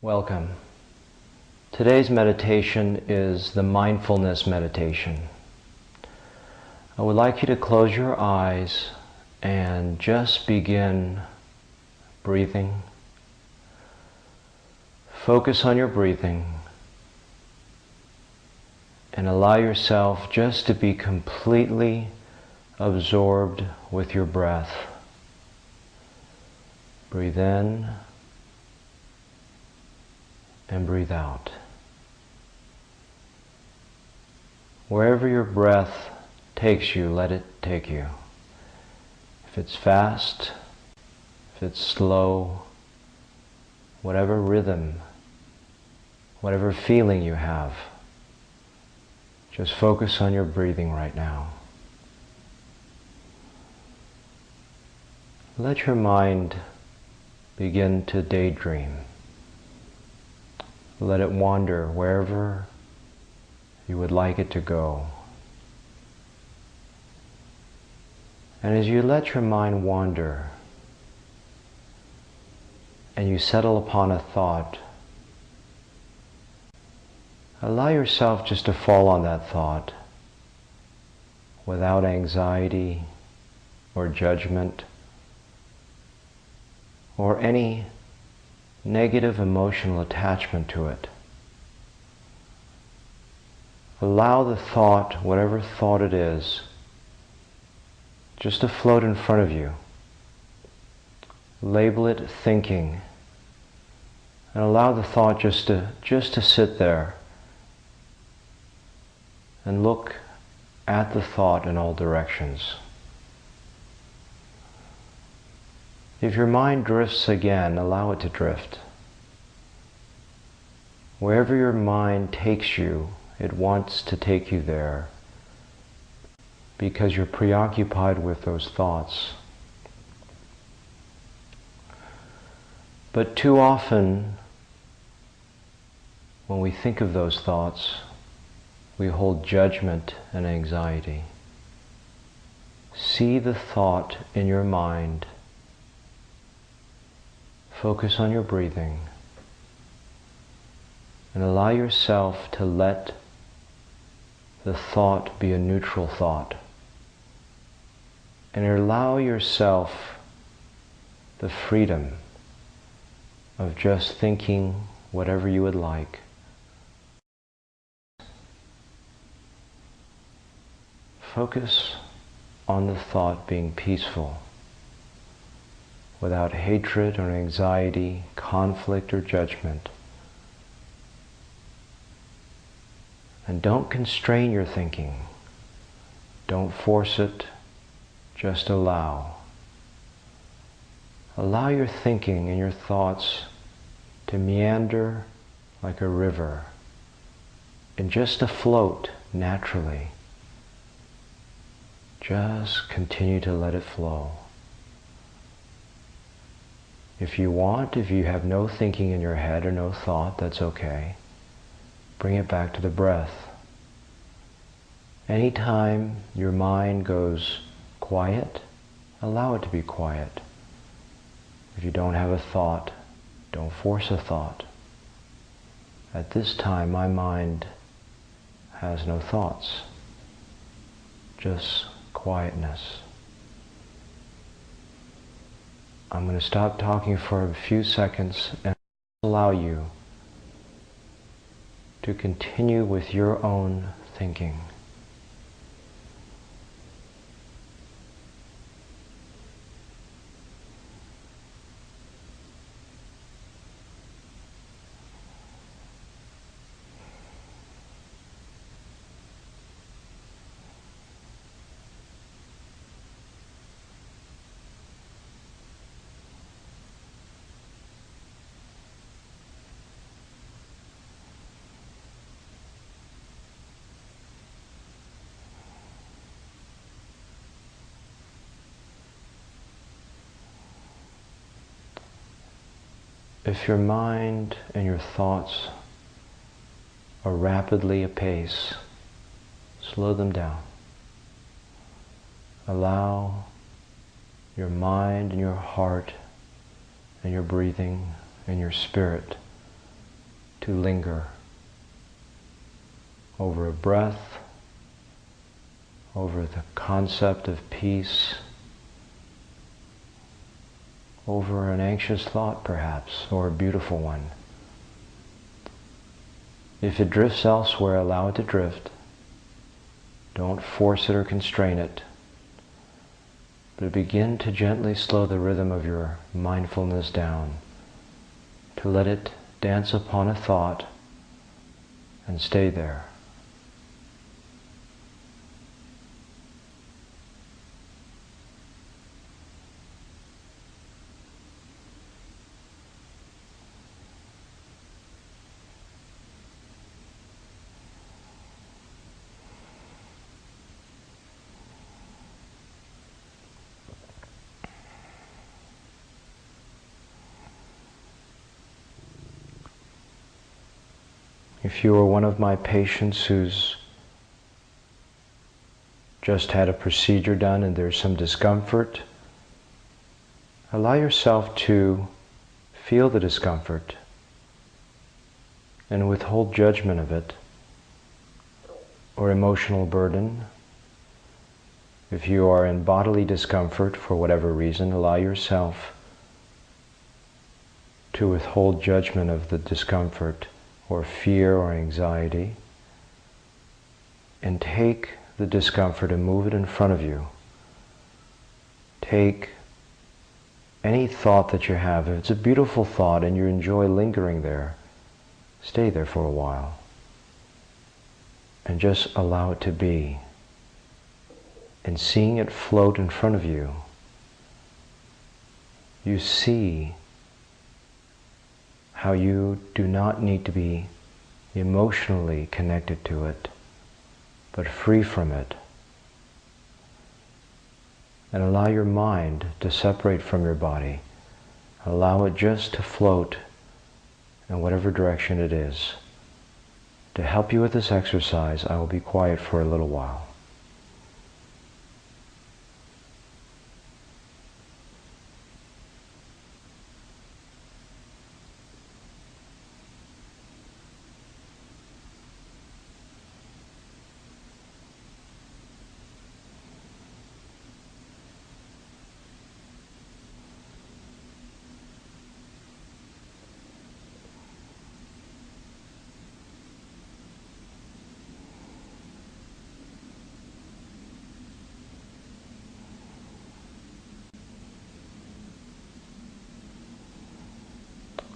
Welcome. Today's meditation is the mindfulness meditation. I would like you to close your eyes and just begin breathing. Focus on your breathing and allow yourself just to be completely absorbed with your breath. Breathe in and breathe out. Wherever your breath takes you, let it take you. If it's fast, if it's slow, whatever rhythm, whatever feeling you have, just focus on your breathing right now. Let your mind begin to daydream. Let it wander wherever you would like it to go. And as you let your mind wander and you settle upon a thought, allow yourself just to fall on that thought without anxiety or judgment or any negative emotional attachment to it. Allow the thought, whatever thought it is, just to float in front of you. Label it thinking and allow the thought just to sit there and look at the thought in all directions. If your mind drifts again, allow it to drift. Wherever your mind takes you, it wants to take you there because you're preoccupied with those thoughts. But too often, when we think of those thoughts, we hold judgment and anxiety. See the thought in your mind. Focus on your breathing and allow yourself to let the thought be a neutral thought. And allow yourself the freedom of just thinking whatever you would like. Focus on the thought being peaceful, without hatred or anxiety, conflict or judgment. And don't constrain your thinking. Don't force it, just allow. Allow your thinking and your thoughts to meander like a river and just to float naturally. Just continue to let it flow. If you want, if you have no thinking in your head or no thought, that's okay. Bring it back to the breath. Anytime your mind goes quiet, allow it to be quiet. If you don't have a thought, don't force a thought. At this time, my mind has no thoughts, just quietness. I'm going to stop talking for a few seconds and allow you to continue with your own thinking. If your mind and your thoughts are rapidly apace, slow them down. Allow your mind and your heart and your breathing and your spirit to linger over a breath, over the concept of peace, over an anxious thought perhaps, or a beautiful one. If it drifts elsewhere, allow it to drift. Don't force it or constrain it, but begin to gently slow the rhythm of your mindfulness down, to let it dance upon a thought and stay there. If you are one of my patients who's just had a procedure done and there's some discomfort, allow yourself to feel the discomfort and withhold judgment of it or emotional burden. If you are in bodily discomfort for whatever reason, allow yourself to withhold judgment of the discomfort or fear or anxiety, and take the discomfort and move it in front of you. Take any thought that you have. If it's a beautiful thought and you enjoy lingering there, stay there for a while and just allow it to be. And seeing it float in front of you, you see how you do not need to be emotionally connected to it, but free from it. And allow your mind to separate from your body. Allow it just to float in whatever direction it is. To help you with this exercise, I will be quiet for a little while.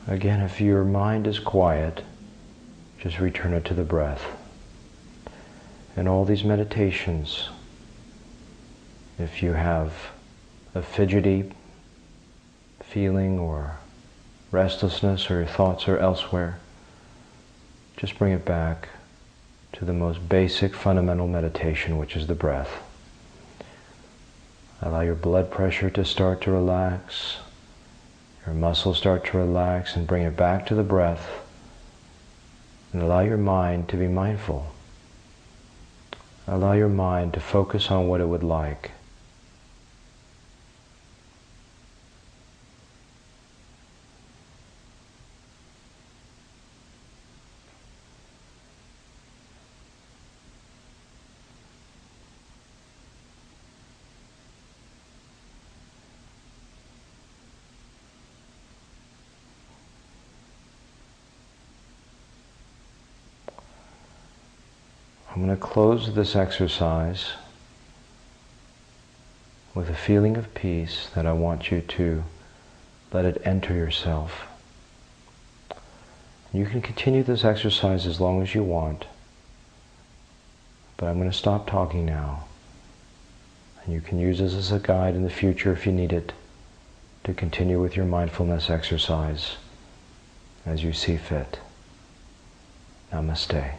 Again, if your mind is quiet, just return it to the breath. In all these meditations, if you have a fidgety feeling or restlessness or your thoughts are elsewhere, just bring it back to the most basic fundamental meditation, which is the breath. Allow your blood pressure to start to relax. Your muscles start to relax, and bring it back to the breath, and allow your mind to be mindful. Allow your mind to focus on what it would like. I'm going to close this exercise with a feeling of peace that I want you to let it enter yourself. You can continue this exercise as long as you want, but I'm going to stop talking now. And you can use this as a guide in the future if you need it to continue with your mindfulness exercise as you see fit. Namaste.